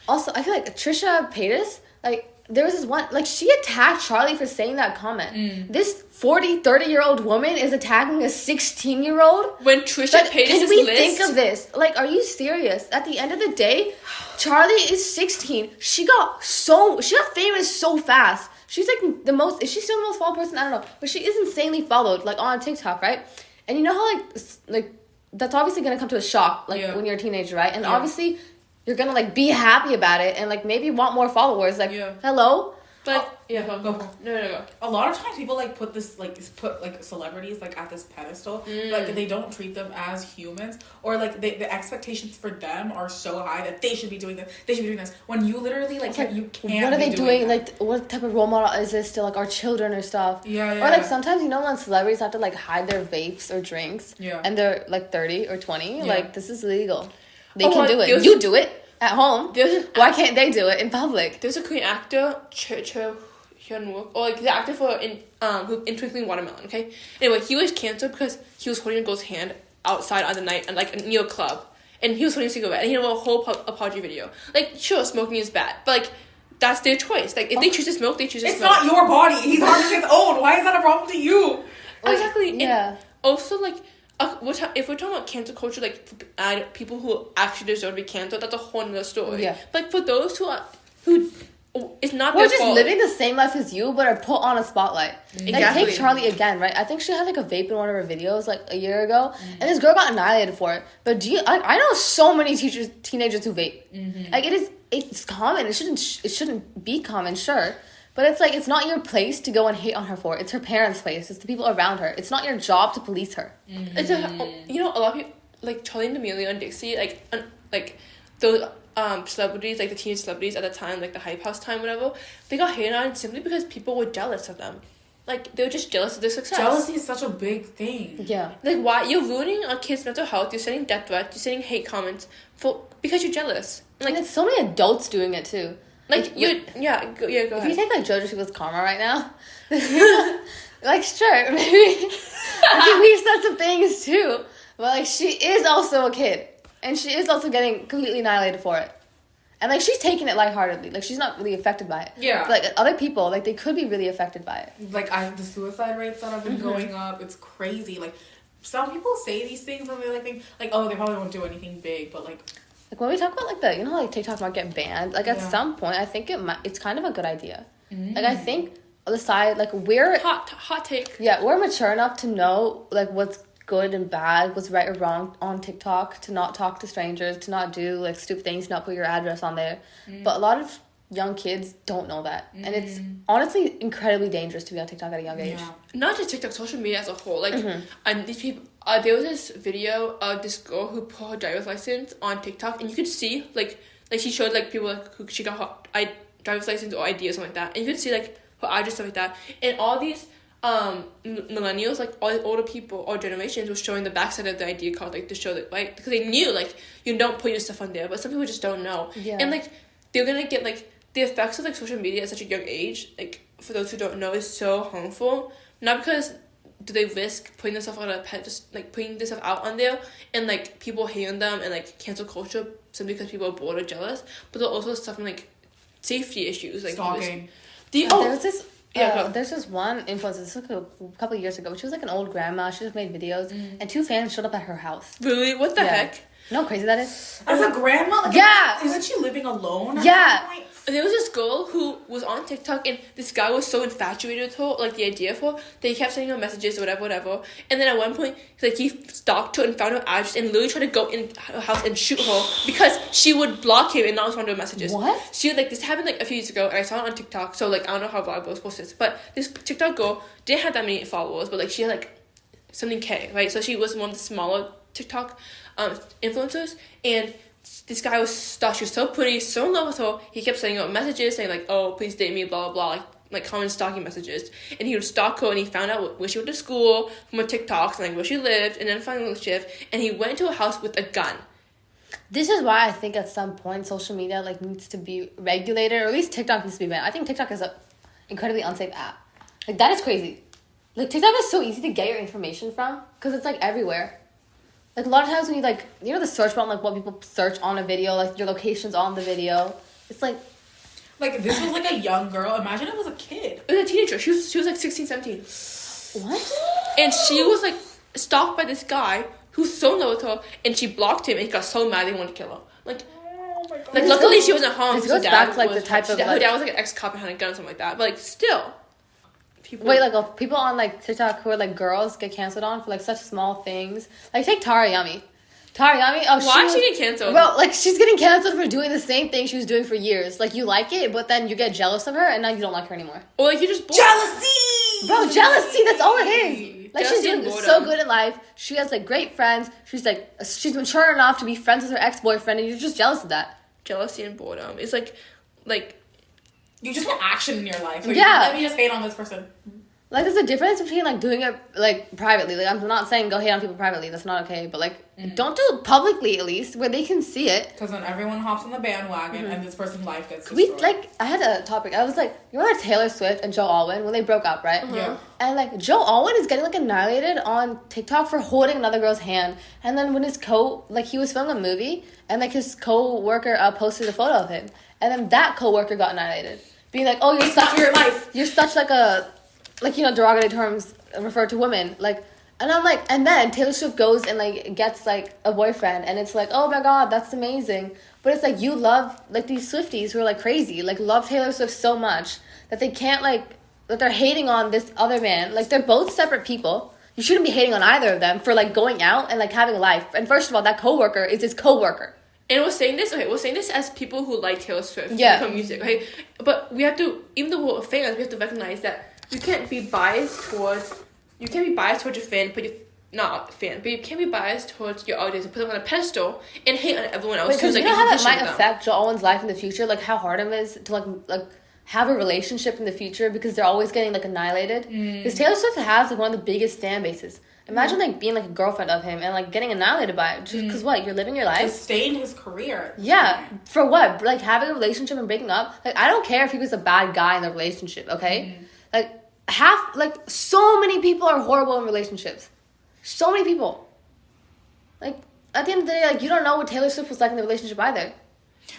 [SPEAKER 2] also, I feel like Trisha Paytas, like, there was this one, like, she attacked Charlie for saying that comment. This 30-year-old woman is attacking a 16-year-old?
[SPEAKER 1] When Trisha Paytas
[SPEAKER 2] can we think of this? Like, are you serious? At the end of the day, Charlie is 16. She got famous so fast. She's, like, the most... Is she still the most followed person? I don't know. But she is insanely followed, like, on TikTok, right? And you know how, like that's obviously going to come to a shock, like, when you're a teenager, right? And obviously... You're gonna, like, be happy about it and, like, maybe want more followers. Like, hello?
[SPEAKER 1] But yeah,
[SPEAKER 3] go.
[SPEAKER 1] No.
[SPEAKER 3] A lot of times people like put celebrities like at this pedestal, like they don't treat them as humans, or like the expectations for them are so high that they should be doing this, they should be doing this, when you literally like you can't.
[SPEAKER 2] What are they
[SPEAKER 3] be
[SPEAKER 2] doing?
[SPEAKER 3] that.
[SPEAKER 2] Like, what type of role model is this to like our children or stuff?
[SPEAKER 3] Yeah.
[SPEAKER 2] Or like sometimes, you know, when celebrities have to like hide their vapes or drinks, and they're like 30 or 20, like this is illegal. They can do it. You do it at home. Why can't they do it in public?
[SPEAKER 1] There's a Korean actor, Cho Hyun-wook, or like the actor for in Twinkling Watermelon. Okay, anyway, he was canceled because he was holding a girl's hand outside on the night and like near a club, and he was holding a cigarette, and he had a whole apology video. Like, sure, smoking is bad, but like that's their choice. Like, if they choose to smoke, they choose to smoke.
[SPEAKER 3] It's not your body. He's harming his own. Why is that a problem to you?
[SPEAKER 1] Like, exactly.
[SPEAKER 2] Yeah.
[SPEAKER 1] And also, like, if we're talking about cancel culture, like people who actually deserve to be canceled, that's a whole nother story.
[SPEAKER 2] Yeah.
[SPEAKER 1] But for those who it's not
[SPEAKER 2] We're
[SPEAKER 1] their
[SPEAKER 2] just
[SPEAKER 1] fault.
[SPEAKER 2] living the same life as you, but are put on a spotlight. Like,
[SPEAKER 1] Exactly.
[SPEAKER 2] take Charlie again, right? I think she had like a vape in one of her videos like a year ago, and this girl got annihilated for it. But I know so many teenagers who vape. Like, it's common. It shouldn't be common, sure. But it's like, it's not your place to go and hate on her for it. It's her parents' place. It's the people around her. It's not your job to police her.
[SPEAKER 1] It's a lot of people like Charlie D'Amelio and Dixie, like those celebrities, like the teenage celebrities at the time, like the Hype House time, whatever. They got hated on simply because people were jealous of them. Like, they were just jealous of their success.
[SPEAKER 3] Jealousy is such a big thing.
[SPEAKER 2] Yeah.
[SPEAKER 1] Like, why you're ruining a kid's mental health? You're sending death threats. You're sending hate comments because you're jealous.
[SPEAKER 2] And it's so many adults doing it too.
[SPEAKER 1] Like, go ahead.
[SPEAKER 2] If you take like JoJo Siwa's karma right now, like, sure, maybe we've said some things too, but like, she is also a kid, and she is also getting completely annihilated for it, and like, she's taking it lightheartedly. Like, she's not really affected by it.
[SPEAKER 3] Yeah.
[SPEAKER 2] But, like, other people, like, they could be really affected by it.
[SPEAKER 3] Like, the suicide rates that have been going up, it's crazy. Like, some people say these things and they like think like, oh, they probably won't do anything big, but like
[SPEAKER 2] when we talk about like like TikTok might get banned, like at some point I think it's kind of a good idea. Like, I think on the side, like, we're
[SPEAKER 1] hot take.
[SPEAKER 2] Yeah, we're mature enough to know like what's good and bad, what's right or wrong on TikTok, to not talk to strangers, to not do like stupid things, not put your address on there. But a lot of young kids don't know that, and it's honestly incredibly dangerous to be on TikTok at a young age.
[SPEAKER 1] Not just TikTok, social media as a whole. Like, and these people, there was this video of this girl who put her driver's license on TikTok, and you could see like she showed like people like who she got her driver's license or ID or something like that, and you could see like her address, stuff like that, and all these millennials, like all the older people or generations, were showing the backside of the ID card, like to show that, right, because they knew like you don't put your stuff on there, but some people just don't know, and like they're gonna get like the effects of like social media at such a young age, like for those who don't know, is so harmful. Not because do they risk putting themselves out of pet, just like putting themselves out on there and like people hating them and like cancel culture simply because people are bored or jealous, but they're also suffering like safety issues, like
[SPEAKER 3] stalking.
[SPEAKER 2] There's this one influencer, this was a couple of years ago. She was like an old grandma. She just made videos, and 2 fans showed up at her house.
[SPEAKER 1] Really? What the heck?
[SPEAKER 2] You know how crazy that is?
[SPEAKER 3] As a grandma? Like, isn't she living alone at that point?
[SPEAKER 1] There was this girl who was on TikTok, and this guy was so infatuated with her, like the idea of her, that he kept sending her messages or whatever. And then at one point, like, he stalked her and found her address and literally tried to go in her house and shoot her because she would block him and not respond to her messages.
[SPEAKER 2] What?
[SPEAKER 1] She would, like, this happened like a few years ago, and I saw it on TikTok. So like, I don't know how valuable this post is, but this TikTok girl didn't have that many followers, but like she had like something K, right? So she was one of the smaller TikTok influencers, and this guy was stuck. She was so pretty, so in love with her. He kept sending out messages saying like, "Oh, please date me," blah blah blah, like common stalking messages. And he would stalk her, and he found out where she went to school from her TikToks and like where she lived, and then finally shift. And he went to her house with a gun.
[SPEAKER 2] This is why I think at some point social media like needs to be regulated, or at least TikTok needs to be banned. I think TikTok is a incredibly unsafe app. Like, that is crazy. Like, TikTok is so easy to get your information from because it's like everywhere. Like, a lot of times when you, like, you know the search button, like, what people search on a video, like, your location's on the video. It's like...
[SPEAKER 3] Like, this was, like, a young girl. Imagine it was a kid.
[SPEAKER 1] It was a teenager. She was like 16, 17.
[SPEAKER 2] What?
[SPEAKER 1] And she was, like, stalked by this guy who's so in love with her, and she blocked him, and he got so mad he wanted to kill her. Like,
[SPEAKER 3] oh my God.
[SPEAKER 1] like luckily she wasn't home.
[SPEAKER 2] This goes back to, like, the type of,
[SPEAKER 1] her
[SPEAKER 2] like...
[SPEAKER 1] dad was, like, an ex-cop and had a gun or something like that. But, like, still...
[SPEAKER 2] People on, like, TikTok who are, like, girls get canceled on for, like, such small things. Like, take Tara Yummy. Tariami,
[SPEAKER 1] Why is she getting canceled?
[SPEAKER 2] Bro, like, she's getting canceled for doing the same thing she was doing for years. Like, you like it, but then you get jealous of her, and now you don't like her anymore.
[SPEAKER 1] Or like you just
[SPEAKER 3] Jealousy!
[SPEAKER 2] Bro, jealousy, that's all it is. Like, she's
[SPEAKER 1] Jealousy and
[SPEAKER 2] doing
[SPEAKER 1] boredom.
[SPEAKER 2] so good in life. She has, like, great friends. She's mature enough to be friends with her ex-boyfriend, and you're just jealous of that.
[SPEAKER 1] Jealousy and boredom. It's like
[SPEAKER 3] You just want action in your life. Like,
[SPEAKER 2] Yeah.
[SPEAKER 3] let me just hate on this person.
[SPEAKER 2] Like, there's a difference between, like, doing it, like, privately. Like, I'm not saying go hate on people privately. That's not okay. But, like, don't do it publicly, at least, where they can see it.
[SPEAKER 3] Because then everyone hops on the bandwagon and this person's life gets
[SPEAKER 2] We,
[SPEAKER 3] destroyed.
[SPEAKER 2] like, I had a topic. I was like, you know, like, Taylor Swift and Joe Alwyn, when they broke up, right?
[SPEAKER 3] Yeah.
[SPEAKER 2] And, like, Joe Alwyn is getting, like, annihilated on TikTok for holding another girl's hand. And then when he was filming a movie, and, like, his co-worker posted a photo of him. And then that co-worker got annihilated. Being like, oh, you're such, like, a... like, you know, derogatory terms refer to women. Like, and I'm like, and then Taylor Swift goes and, like, gets, like, a boyfriend. And it's like, oh, my God, that's amazing. But it's like, you love, like, these Swifties who are, like, crazy. Like, love Taylor Swift so much that they can't, like, that they're hating on this other man. Like, they're both separate people. You shouldn't be hating on either of them for, like, going out and, like, having a life. And first of all, that coworker is his coworker.
[SPEAKER 1] and we're saying this as people who like Taylor Swift.
[SPEAKER 2] Yeah.
[SPEAKER 1] Her music, okay? But we have to, even though we're fans, we have to recognize that you can't be biased towards your fan, but you're not a fan. But you can't be biased towards your audience and put them on a pedestal and hate on everyone else.
[SPEAKER 2] Because
[SPEAKER 1] who's,
[SPEAKER 2] you
[SPEAKER 1] like,
[SPEAKER 2] know how
[SPEAKER 1] in
[SPEAKER 2] that
[SPEAKER 1] competition
[SPEAKER 2] might
[SPEAKER 1] with them.
[SPEAKER 2] affect Joe Alwyn's life in the future? Like, how hard it is to, like have a relationship in the future because they're always getting, like, annihilated. Because Taylor Swift has, like, one of the biggest fan bases. Imagine, like, being, like, a girlfriend of him and, like, getting annihilated by it. Just because, what? You're living your
[SPEAKER 3] To
[SPEAKER 2] life?
[SPEAKER 3] sustain his career.
[SPEAKER 2] Yeah. For what? Like, having a relationship and breaking up? Like, I don't care if he was a bad guy in the relationship, okay? Like, so many people are horrible in relationships. So many people. Like, at the end of the day, like, you don't know what Taylor Swift was like in the relationship either.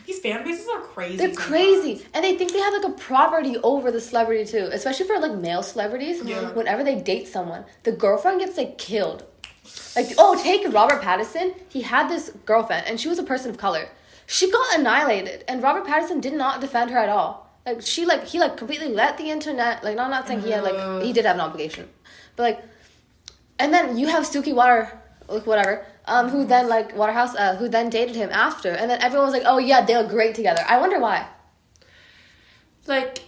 [SPEAKER 3] These fan bases are crazy.
[SPEAKER 2] They're crazy. And they think they have, like, a property over the celebrity, too. Especially for, like, male celebrities.
[SPEAKER 3] Yeah.
[SPEAKER 2] Whenever they date someone, the girlfriend gets, like, killed. Like, oh, take Robert Pattinson. He had this girlfriend, and she was a person of color. She got annihilated, and Robert Pattinson did not defend her at all. Like, he, like, completely let the internet... Like, no, I'm not saying he had, like... He did have an obligation. But, like... And then you have Suki who then, like, Waterhouse, who then dated him after. And then everyone was like, oh, yeah, they look great together. I wonder why.
[SPEAKER 1] Like,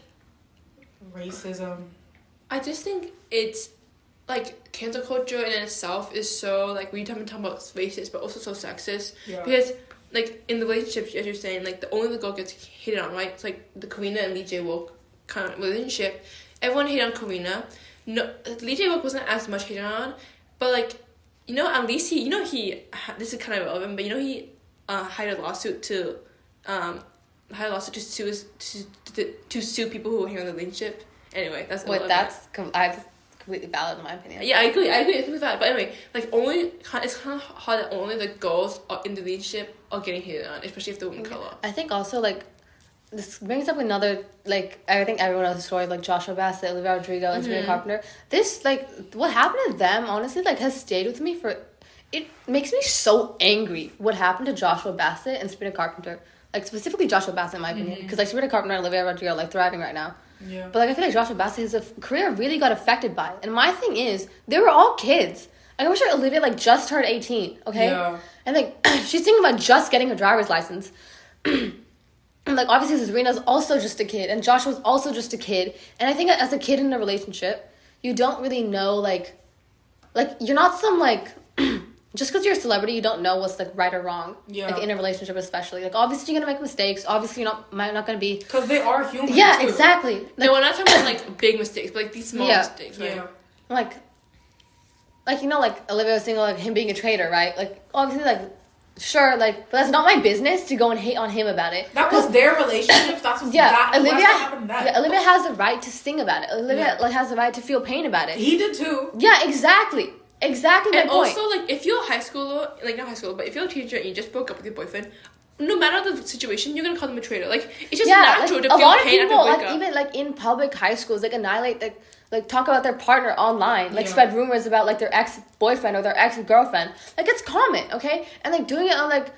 [SPEAKER 3] Racism.
[SPEAKER 1] I just think it's, like, cancel culture in itself is so, like, we haven't talked about racist, but also so sexist.
[SPEAKER 3] Yeah.
[SPEAKER 1] Because, like, in the relationships, as you're saying, like, the only the girl gets hated on, right? It's like the Karina and Lee Jae-wook kind of relationship. Everyone hated on Karina. No, Lee Jae-wook wasn't as much hated on, but, like, you know, at least this is kind of irrelevant, but, you know, he hired a lawsuit to sue people who were hating on the relationship. Anyway, that's
[SPEAKER 2] Wait,
[SPEAKER 1] irrelevant.
[SPEAKER 2] that's completely valid in my opinion.
[SPEAKER 1] Yeah, I agree. It's completely valid. But anyway, like, it's kind of hard that only the girls in the relationship are getting hated on, especially if they're women of color.
[SPEAKER 2] I think also, like, this brings up another, like, I think everyone knows the story of, like, Joshua Bassett, Olivia Rodrigo, and Sabrina Carpenter. This, like, what happened to them, honestly, like, has stayed with me for... It makes me so angry what happened to Joshua Bassett and Sabrina Carpenter. Like, specifically Joshua Bassett, in my opinion. Because, like, Sabrina Carpenter and Olivia Rodrigo are, like, thriving right now.
[SPEAKER 3] Yeah.
[SPEAKER 2] But, like, I feel like Joshua Bassett, his career really got affected by it. And my thing is, they were all kids. Like, I'm sure Olivia, like, just turned 18, okay?
[SPEAKER 3] Yeah.
[SPEAKER 2] And, like, she's thinking about just getting her driver's license. And, like, obviously Sabrina's also just a kid, and Joshua's also just a kid. And I think as a kid in a relationship, you don't really know, like, you're not some, like, just because you're a celebrity, you don't know what's, like, right or wrong.
[SPEAKER 3] Yeah.
[SPEAKER 2] Like, in a relationship especially. Like, obviously you're going to make mistakes. Obviously you're not going to be...
[SPEAKER 3] Because they are human.
[SPEAKER 2] Yeah,
[SPEAKER 3] too.
[SPEAKER 2] exactly. Like,
[SPEAKER 1] No, we're not talking about, like, big mistakes, but, like, these small
[SPEAKER 2] Yeah.
[SPEAKER 1] mistakes, right?
[SPEAKER 3] Yeah.
[SPEAKER 2] like, you know, like, Olivia was saying, like, him being a traitor, right? Like, obviously, like, sure, like, but that's not my business to go and hate on him about it.
[SPEAKER 3] That was their relationship. That's what
[SPEAKER 2] Olivia,
[SPEAKER 3] what happened then.
[SPEAKER 2] yeah, Olivia has the right to sing about it. Olivia,
[SPEAKER 3] Yeah.
[SPEAKER 2] like, has the right to feel pain about it.
[SPEAKER 3] He did too.
[SPEAKER 2] Yeah, exactly my
[SPEAKER 1] And
[SPEAKER 2] point.
[SPEAKER 1] also, like, if you're a high schooler, like, not high schooler, but if you're a teenager and you just broke up with your boyfriend, no matter the situation, you're gonna call them a traitor. Like, it's just natural
[SPEAKER 2] like,
[SPEAKER 1] to
[SPEAKER 2] a
[SPEAKER 1] feel
[SPEAKER 2] lot of
[SPEAKER 1] pain
[SPEAKER 2] people,
[SPEAKER 1] after a
[SPEAKER 2] like,
[SPEAKER 1] breakup.
[SPEAKER 2] even, like, in public high schools, like, annihilate, like, talk about their partner online, like,
[SPEAKER 3] Yeah.
[SPEAKER 2] spread rumors about, like, their ex-boyfriend or their ex-girlfriend. Like, it's common, okay? And, like, doing it on, like,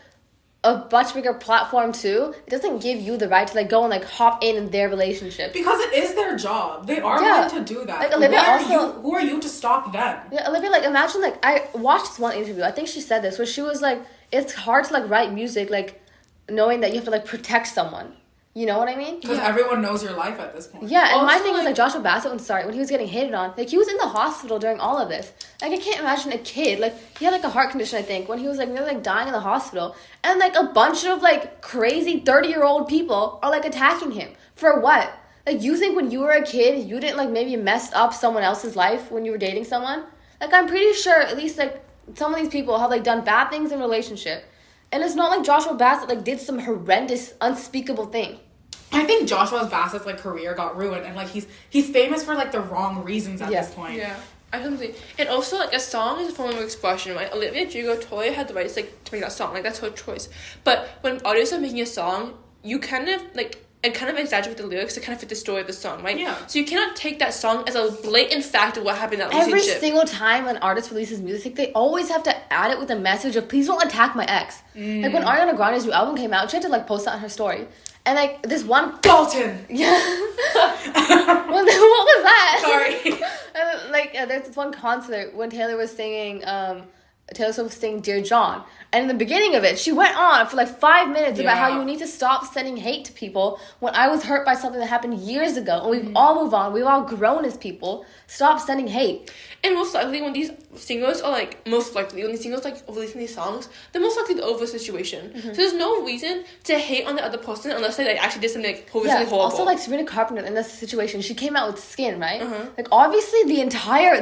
[SPEAKER 2] a much bigger platform, too, it doesn't give you the right to, like, go and, like, hop in their relationship.
[SPEAKER 3] Because it is their job. They are
[SPEAKER 2] Yeah.
[SPEAKER 3] going to do that.
[SPEAKER 2] Like, Olivia
[SPEAKER 3] Who are you to stop them?
[SPEAKER 2] Yeah, Olivia, like, imagine, like, I watched this one interview, I think she said this, where she was like, it's hard to like write music like knowing that you have to like protect someone. You know what I mean?
[SPEAKER 3] Because everyone knows your life at this point.
[SPEAKER 2] Yeah, and my
[SPEAKER 1] Also,
[SPEAKER 2] thing was like Joshua Bassett when he was getting hated on, like he was in the hospital during all of this. Like I can't imagine a kid, like he had like a heart condition, I think, when he was like nearly like dying in the hospital, and like a bunch of like crazy 30-year-old people are like attacking him. For what? Like you think when you were a kid you didn't like maybe mess up someone else's life when you were dating someone? Like I'm pretty sure at least like some of these people have like done bad things in relationship. And it's not like Joshua Bassett like did some horrendous, unspeakable thing.
[SPEAKER 3] I think Joshua Bassett's like career got ruined, and like he's famous for like the wrong reasons at this point.
[SPEAKER 1] Yeah, I completely. And also, like a song is a form of expression, right? Olivia Rodrigo totally had the rights like to make that song, like that's her choice. But when artists are making a song, you kind of like and kind of exaggerate the lyrics to kind of fit the story of the song, right?
[SPEAKER 3] Yeah.
[SPEAKER 1] So you cannot take that song as a blatant fact of what happened in that
[SPEAKER 2] Every
[SPEAKER 1] relationship.
[SPEAKER 2] single time an artist releases music, they always have to add it with a message of please don't attack my ex. Like when Ariana Grande's new album came out, she had to like post that on her story. And like this one
[SPEAKER 3] Dalton.
[SPEAKER 2] Yeah. What was that?
[SPEAKER 3] Sorry.
[SPEAKER 2] And, like there's this one concert when Taylor was singing Taylor Swift was singing Dear John. And in the beginning of it, she went on for like 5 minutes about how you need to stop sending hate to people when I was hurt by something that happened years ago. And we've all moved on. We've all grown as people. Stop sending hate.
[SPEAKER 1] And most likely when these singers are like releasing these songs, they're most likely over the situation. So there's no reason to hate on the other person unless they like actually did something like horrifically horrible.
[SPEAKER 2] Also like Sabrina Carpenter in this situation, she came out with Skin, right? Like obviously the entire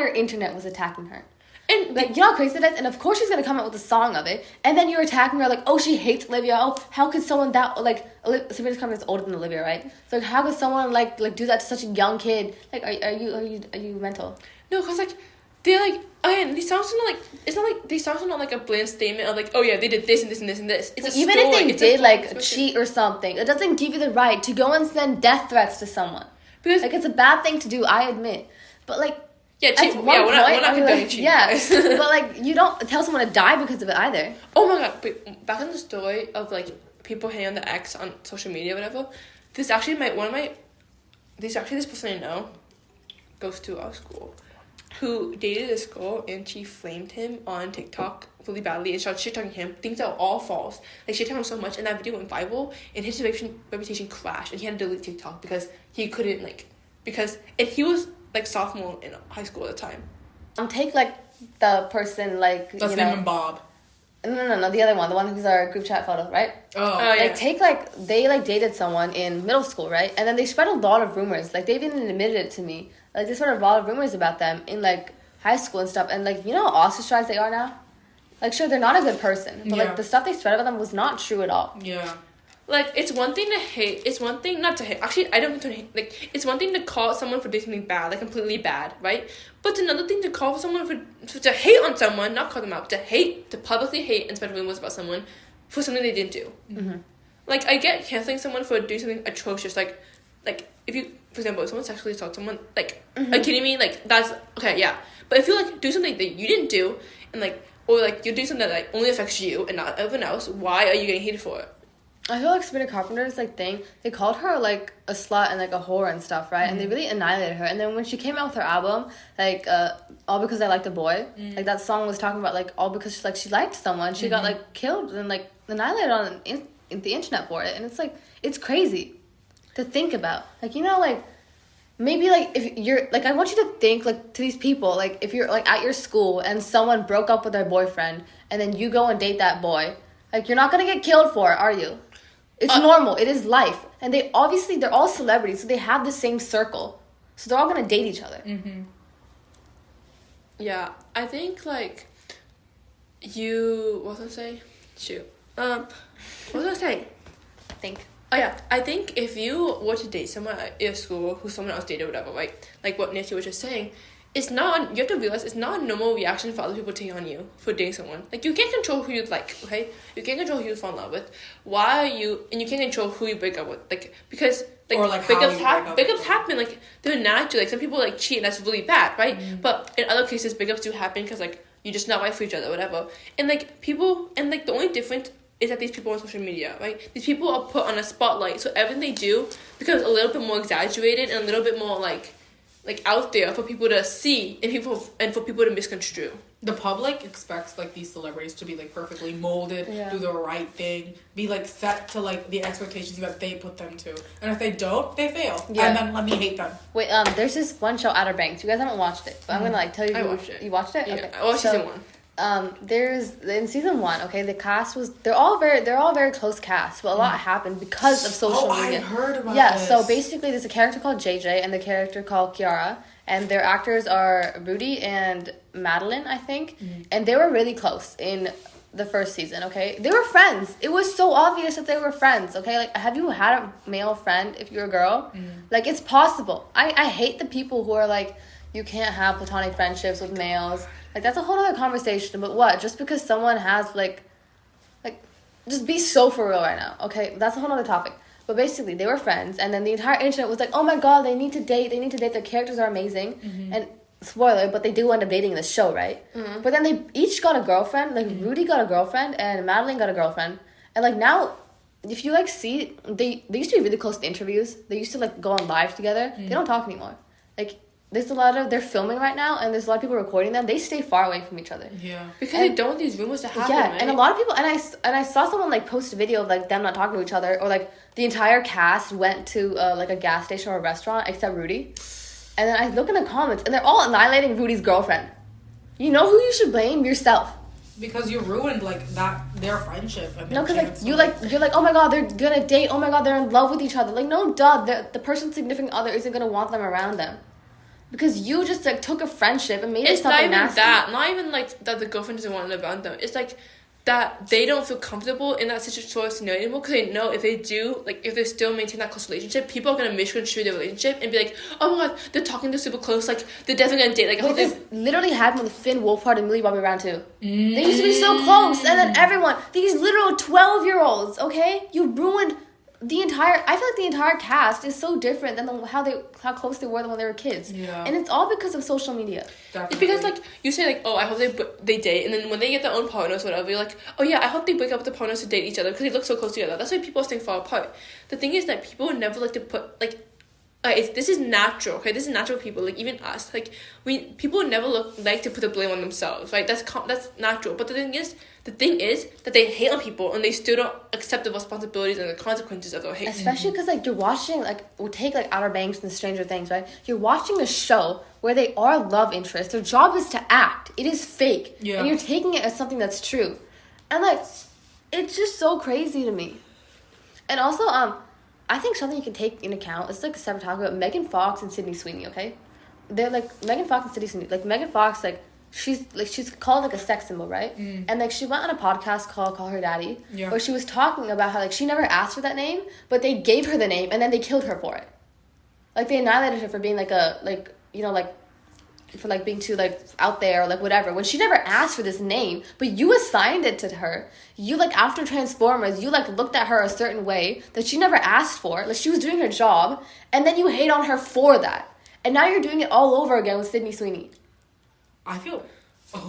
[SPEAKER 2] internet was attacking her.
[SPEAKER 1] And
[SPEAKER 2] like, you know how crazy that is? And of course she's gonna come out with a song of it. And then you're attacking her like, oh, she hates Olivia. Oh, how could someone that, like, Sabrina Carpenter is older than Olivia, right? So like, how could someone like do that to such a young kid? Like, are you mental?
[SPEAKER 1] No, because like they're like, again, these songs are not like, it's not like these songs are not like a bland statement of like, oh yeah, they did this and this and this and this. It's a
[SPEAKER 2] even
[SPEAKER 1] story.
[SPEAKER 2] if they
[SPEAKER 1] It's
[SPEAKER 2] did
[SPEAKER 1] a
[SPEAKER 2] like cheat or something, it doesn't give you the right to go and send death threats to someone.
[SPEAKER 1] Because
[SPEAKER 2] like it's a bad thing to do, I admit. But like
[SPEAKER 1] yeah,
[SPEAKER 2] at
[SPEAKER 1] cheat,
[SPEAKER 2] one
[SPEAKER 1] we're not
[SPEAKER 2] point,
[SPEAKER 1] condoning
[SPEAKER 2] like,
[SPEAKER 1] cheating.
[SPEAKER 2] yeah,
[SPEAKER 1] Guys.
[SPEAKER 2] but like you don't tell someone to die because of it either.
[SPEAKER 1] Oh my god! But back in the story of like people hating on the ex on social media, or whatever. This actually this person I know goes to our school, who dated this girl and she flamed him on TikTok really badly and started shit-talking him. Things that were all false. Like shit-talking him so much, and that video went viral, and his reputation crashed, and he had to delete TikTok because he couldn't and he was like sophomore in high school at the time.
[SPEAKER 2] Take like the person like
[SPEAKER 3] That's him and Bob.
[SPEAKER 2] No, the other one, the one who's our group chat photo, right?
[SPEAKER 3] Oh,
[SPEAKER 1] yeah.
[SPEAKER 2] Like take like they like dated someone in middle school, right? And then they spread a lot of rumors. Like they even admitted it to me. Like they spread a lot of rumors about them in like high school and stuff. And like you know how ostracized they are now. Like sure, they're not a good person, but like the stuff they spread about them was not true at all.
[SPEAKER 3] Yeah.
[SPEAKER 1] Like, it's one thing to hate. It's one thing not to hate. Actually, I don't mean to hate. Like, it's one thing to call someone for doing something bad, like completely bad, right? But it's another thing to call someone to hate on someone, not call them out, to publicly hate and spread rumors about someone for something they didn't do.
[SPEAKER 2] Mm-hmm.
[SPEAKER 1] Like, I get canceling someone for doing something atrocious. Like if you, for example, if someone sexually assaults someone, like, are you kidding me? Like, that's okay, yeah. But if you like do something that you didn't do, and like, or like you do something that like only affects you and not everyone else, why are you getting hated for it?
[SPEAKER 2] I feel like Sabrina Carpenter's like thing, they called her like a slut and like a whore and stuff, right? And they really annihilated her. And then when she came out with her album, like All Because I Liked a Boy, like that song was talking about like all because she liked someone, she got like killed and like annihilated on the internet for it. And it's like it's crazy to think about. Like you know like maybe like if you're like I want you to think like to these people, like if you're like at your school and someone broke up with their boyfriend and then you go and date that boy, like you're not gonna get killed for it, are you? It's normal. It is life. And they're all celebrities, so they have the same circle. So they're all going to date each other.
[SPEAKER 3] Mm-hmm.
[SPEAKER 1] Yeah, I think, like, what was I say? Shoot. What was I saying?
[SPEAKER 2] Think.
[SPEAKER 1] Oh, yeah. I think if you were to date someone at your school who someone else dated or whatever, right? Like what Nancy was just saying, you have to realize it's not a normal reaction for other people to take on you for dating someone. Like, you can't control who you like, okay? You can't control who you fall in love with. And you can't control who you break up with. Like, because, like,
[SPEAKER 3] or, like
[SPEAKER 1] breakups happen. Like, they're natural. Like, some people, like, cheat and that's really bad, right? But in other cases, breakups do happen because, like, you're just not right for each other, whatever. And, like, the only difference is that these people on social media, right? These people are put on a spotlight, so everything they do becomes a little bit more exaggerated and a little bit more, like like out there for people to see and for people to misconstrue.
[SPEAKER 3] The public expects like these celebrities to be like perfectly molded, do the right thing, be like set to like the expectations that they put them to, and if they don't, they fail. Yeah. And then let me hate them.
[SPEAKER 2] Wait, there's this one show, Outer Banks. You guys haven't watched it, but I'm gonna like tell you.
[SPEAKER 1] I watched it.
[SPEAKER 2] You watched it?
[SPEAKER 1] Yeah,
[SPEAKER 2] okay.
[SPEAKER 1] I watched season 1.
[SPEAKER 2] There's in season 1. Okay, the cast was they're all very close cast, but a lot happened because of social media.
[SPEAKER 3] I heard about this.
[SPEAKER 2] So basically, there's a character called JJ and the character called Kiara. And their actors are Rudy and Madeline, I think. And they were really close in the first season, okay? They were friends. It was so obvious that they were friends, okay? Like, have you had a male friend if you're a girl? Like, it's possible. I hate the people who are like, you can't have platonic friendships with males. Like, that's a whole other conversation. But what? Just because someone has, like, just be so for real right now, okay? That's a whole other topic. But basically, they were friends, and then the entire internet was like, oh my god, they need to date, their characters are amazing. And, spoiler, but they do end up dating in the show, right? But then they each got a girlfriend, like, Rudy got a girlfriend, and Madeline got a girlfriend. And, like, now, if you, like, see, they used to be really close to interviews. They used to, like, go on live together. They don't talk anymore. Like, there's a lot of, they're filming right now, and there's a lot of people recording them. They stay far away from each other.
[SPEAKER 3] Yeah.
[SPEAKER 1] Because they don't want these rumors to happen, right?
[SPEAKER 2] And a lot of people, and I saw someone, like, post a video of, like, them not talking to each other, or, like, the entire cast went to, like, a gas station or a restaurant, except Rudy. And then I look in the comments, and they're all annihilating Rudy's girlfriend. You know who you should blame? Yourself.
[SPEAKER 3] Because you ruined, like, their friendship. And
[SPEAKER 2] no, because, you're like, oh my god, they're gonna date, oh my god, they're in love with each other. Like, no, the person's significant other isn't gonna want them around them. Because you just, like, took a friendship and made it something nasty.
[SPEAKER 1] It's not even that. Not even, like, that the girlfriend doesn't want to live around them. It's, like, that they don't feel comfortable in that sort of scenario anymore because they know if they do, like, if they still maintain that close relationship, people are going to misconstrue their relationship and be like, oh my god, they're talking to super close, like, they're definitely going to date. Like,
[SPEAKER 2] this literally happened with Finn Wolfhard and Millie Bobby Brown, too. They used to be so close, and then everyone, these literal 12-year-olds, okay? You ruined the entire, I feel like the entire cast is so different than how close they were when they were kids.
[SPEAKER 3] Yeah.
[SPEAKER 2] And it's all because of social media.
[SPEAKER 3] Definitely.
[SPEAKER 1] It's because, like, you say, like, oh, I hope they date, and then when they get their own partners or whatever, you're like, oh yeah, I hope they break up with the partners to date each other because they look so close together. That's why people stay far apart. The thing is that people would never like to put, like, this is natural, okay? This is natural people, like, even us. Like, people would never like to put the blame on themselves, right? That's natural. But the thing is that they hate on people and they still don't accept the responsibilities and the consequences of their hate.
[SPEAKER 2] Especially because, like, you're watching, like, we'll take, like, Outer Banks and Stranger Things, right? You're watching a show where they are love interests. Their job is to act. It is fake. Yeah. And you're taking it as something that's true. And, like, it's just so crazy to me. And also, I think something you can take into account, it's like a separate topic, but Megan Fox and Sydney Sweeney, okay? They're, like, Megan Fox and Sydney Sweeney. Like, Megan Fox, like, she's called, like, a sex symbol, right? And, like, she went on a podcast called Call Her Daddy, where she was talking about how, like, she never asked for that name, but they gave her the name, and then they killed her for it. Like, they annihilated her for being, like, a, like, you know, like, for, like, being too, like, out there or, like, whatever. When she never asked for this name, but you assigned it to her. You, like, after Transformers, you, like, looked at her a certain way that she never asked for. Like, she was doing her job, and then you hate on her for that. And now you're doing it all over again with Sydney Sweeney.
[SPEAKER 3] I feel...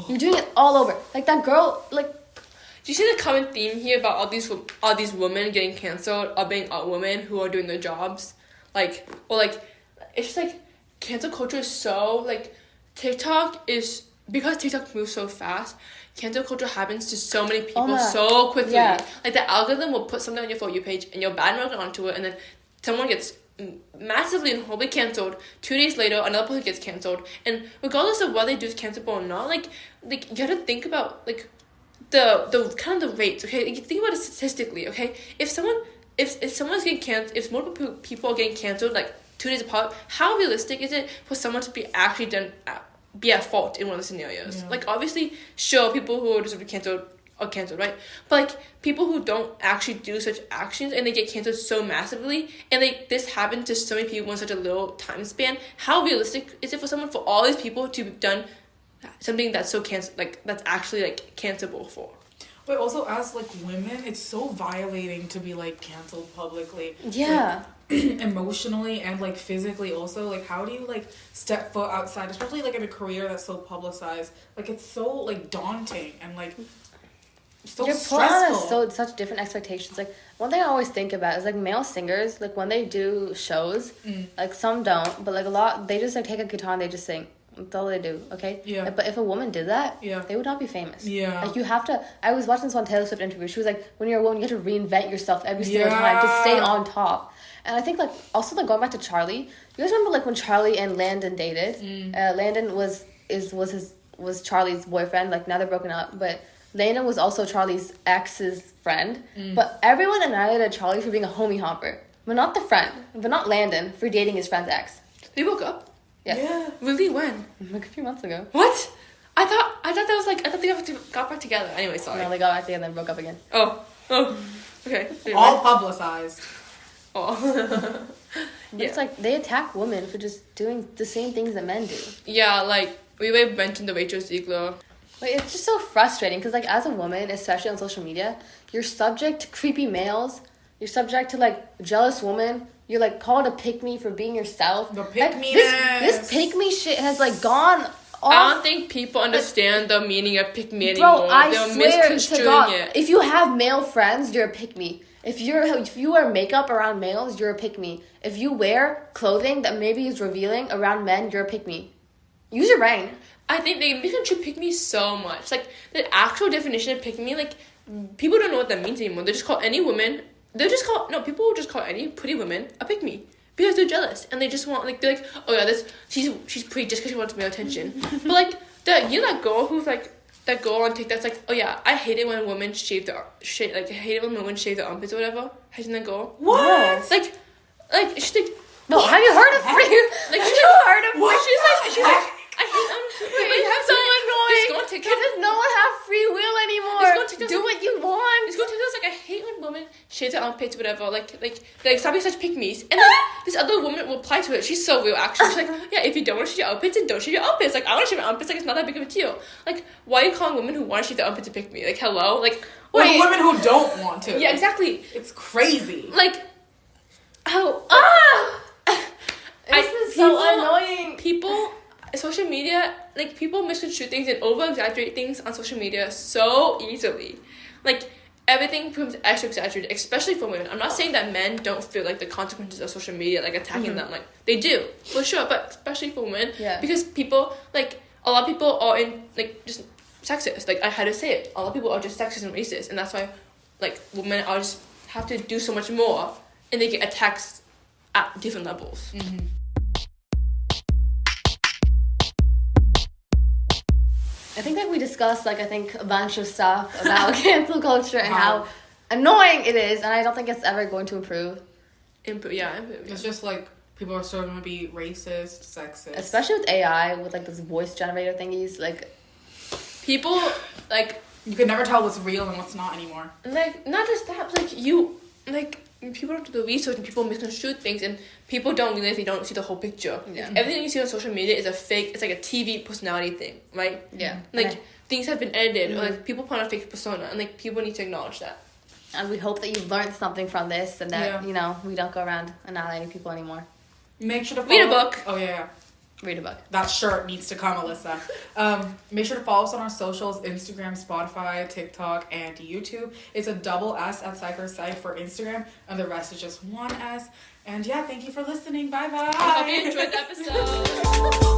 [SPEAKER 2] You're doing it all over. Like, that girl, like...
[SPEAKER 1] Do you see the common theme here about all these women getting canceled or being out women who are doing their jobs? Like, or, like, it's just, like, cancel culture is so, like... TikTok is, because TikTok moves so fast, cancel culture happens to so many people so quickly. Yeah. Like, the algorithm will put something on your For You page and you'll badmouth onto it, and then someone gets massively and horribly canceled. 2 days later, another person gets canceled. And regardless of whether they do is cancelable or not, like you have to think about, like, the kind of the rates, okay? Like, think about it statistically, okay? If someone's getting canceled, if multiple people are getting canceled, like, 2 days apart, how realistic is it for someone to be at fault in one of the scenarios? Yeah. Like, obviously, sure, people who deserve to be canceled are canceled, right? But, like, people who don't actually do such actions and they get canceled so massively, and, like, this happened to so many people in such a little time span, how realistic is it for all these people to have done something that's so that's actually, like, cancelable for?
[SPEAKER 3] But also, as, like, women, it's so violating to be, like, canceled publicly.
[SPEAKER 2] Yeah.
[SPEAKER 3] Like, emotionally and, like, physically also. Like, how do you, like, step foot outside, especially, like, in a career that's so publicized? Like, it's so, like, daunting and, like... so
[SPEAKER 2] You're put on
[SPEAKER 3] stressful.
[SPEAKER 2] such different expectations. Like, one thing I always think about is, like, male singers, like, when they do shows, like, some don't, but, like, a lot, they just, like, take a guitar and they just sing. That's all they do, okay?
[SPEAKER 3] Yeah.
[SPEAKER 2] Like, but if a woman did that,
[SPEAKER 3] Yeah.
[SPEAKER 2] they would not be famous.
[SPEAKER 3] Yeah.
[SPEAKER 2] Like, you have to, I was watching this one Taylor Swift interview. She was like, when you're a woman, you have to reinvent yourself every single time to stay on top. And I think, like, also, like, going back to Charlie, you guys remember, like, when Charlie and Landon dated? Landon was Charlie's boyfriend. Like, now they're broken up, but Landon was also Charlie's ex's friend. But everyone annihilated Charlie for being a homie hopper. But not the friend. But not Landon for dating his friend's ex.
[SPEAKER 1] They woke up.
[SPEAKER 3] Yeah.
[SPEAKER 1] Really? When?
[SPEAKER 2] Like, a few months ago.
[SPEAKER 1] What? I thought that was like, I thought they got back together. Anyway, sorry.
[SPEAKER 2] No, they got back together and then broke up again.
[SPEAKER 1] Oh. Okay. Anyway.
[SPEAKER 3] All publicized.
[SPEAKER 1] Oh.
[SPEAKER 2] But it's like, they attack women for just doing the same things that men do.
[SPEAKER 1] Yeah, like, we mentioned the Rachel Ziegler.
[SPEAKER 2] Like, it's just so frustrating because, like, as a woman, especially on social media, you're subject to creepy males. You're subject to, like, jealous women. You're, like, called a pick-me for being yourself.
[SPEAKER 3] The
[SPEAKER 2] Like,
[SPEAKER 3] pick-me-ness.
[SPEAKER 2] this pick-me shit has, like, gone off.
[SPEAKER 1] I don't think people understand the meaning of pick me
[SPEAKER 2] Bro,
[SPEAKER 1] anymore.
[SPEAKER 2] I
[SPEAKER 1] They're
[SPEAKER 2] swear to
[SPEAKER 1] misconstruing
[SPEAKER 2] God,
[SPEAKER 1] it.
[SPEAKER 2] if you have male friends, you're a pick-me. If you wear makeup around males, you're a pick-me. If you wear clothing that maybe is revealing around men, you're a pick-me. Use your brain.
[SPEAKER 1] I think they misconstrue pick me so much. Like, the actual definition of pick me, like, people don't know what that means anymore. They just call any woman, people will just call any pretty woman a pick me. Because they're jealous. And they just want, like, they're like, oh yeah, she's pretty just because she wants male attention. But, like, that girl who's, like, that girl on TikTok's like, oh yeah, I hate it when women shave their armpits or whatever. Have you seen that girl?
[SPEAKER 3] What?
[SPEAKER 1] Like, she's like,
[SPEAKER 2] No, have you heard of free?
[SPEAKER 1] like,
[SPEAKER 2] Have
[SPEAKER 1] she's
[SPEAKER 2] you
[SPEAKER 1] like,
[SPEAKER 2] heard of
[SPEAKER 3] What?
[SPEAKER 1] she's like, I hate
[SPEAKER 2] It's so annoying.
[SPEAKER 1] Just go on TikTok.
[SPEAKER 2] Because no one have free will anymore.
[SPEAKER 1] Just go on TikTok.
[SPEAKER 2] Do what you want.
[SPEAKER 1] It's going to like, I hate when women shave their armpits or whatever, like stop being such pick-me's. And then this other woman will reply to it. She's so real, actually. She's like, yeah, if you don't want to shave your armpits, then don't shave your armpits. Like, I want to shave my armpits, like, it's not that big of a deal. Like, why are you calling women who want to shave their armpits a pick-me? Like, hello? Like,
[SPEAKER 3] Or
[SPEAKER 1] wait.
[SPEAKER 3] women who don't want to.
[SPEAKER 1] Yeah, exactly.
[SPEAKER 3] It's crazy.
[SPEAKER 1] Like, oh,
[SPEAKER 2] This is so annoying.
[SPEAKER 1] People, social media, like, people misconstrue things and over-exaggerate things on social media so easily. Like, everything becomes extra exaggerated, especially for women. I'm not saying that men don't feel, like, the consequences of social media, like, attacking them. Like, they do, for sure, but especially for women.
[SPEAKER 2] Yeah.
[SPEAKER 1] Because people, like, a lot of people are like, just sexist. Like, I had to say it. A lot of people are just sexist and racist, and that's why, like, women are just have to do so much more, and they get attacks at different levels.
[SPEAKER 2] I think that we discussed, like, a bunch of stuff about cancel culture and how annoying it is, and I don't think it's ever going to improve.
[SPEAKER 3] It's just like people are still gonna be racist, sexist.
[SPEAKER 2] Especially with AI, with, like, this voice generator thingies, like...
[SPEAKER 1] People, like,
[SPEAKER 3] You can never tell what's real and what's not anymore.
[SPEAKER 1] like, not just that, but, like, people don't do the research and people misconstrue things and people don't realize they don't see the whole picture.
[SPEAKER 2] Yeah.
[SPEAKER 1] Everything you see on social media is a fake, it's like a TV personality thing, right?
[SPEAKER 2] Yeah.
[SPEAKER 1] Like, things have been edited or, like, people put on a fake persona and, like, people need to acknowledge that.
[SPEAKER 2] And we hope that you've learned something from this and that,
[SPEAKER 3] Yeah.
[SPEAKER 2] we don't go around annihilating people anymore.
[SPEAKER 3] Make sure to
[SPEAKER 1] Read a
[SPEAKER 3] follow-
[SPEAKER 1] book.
[SPEAKER 3] Oh yeah.
[SPEAKER 2] Read a book.
[SPEAKER 3] That shirt needs to come, Alyssa. Make sure to follow us on our socials: Instagram, Spotify, TikTok, and YouTube. It's a double S at Psycher Psych for Instagram, and the rest is just one S. And yeah, thank you for listening. Bye bye.
[SPEAKER 1] I hope you enjoyed the episode.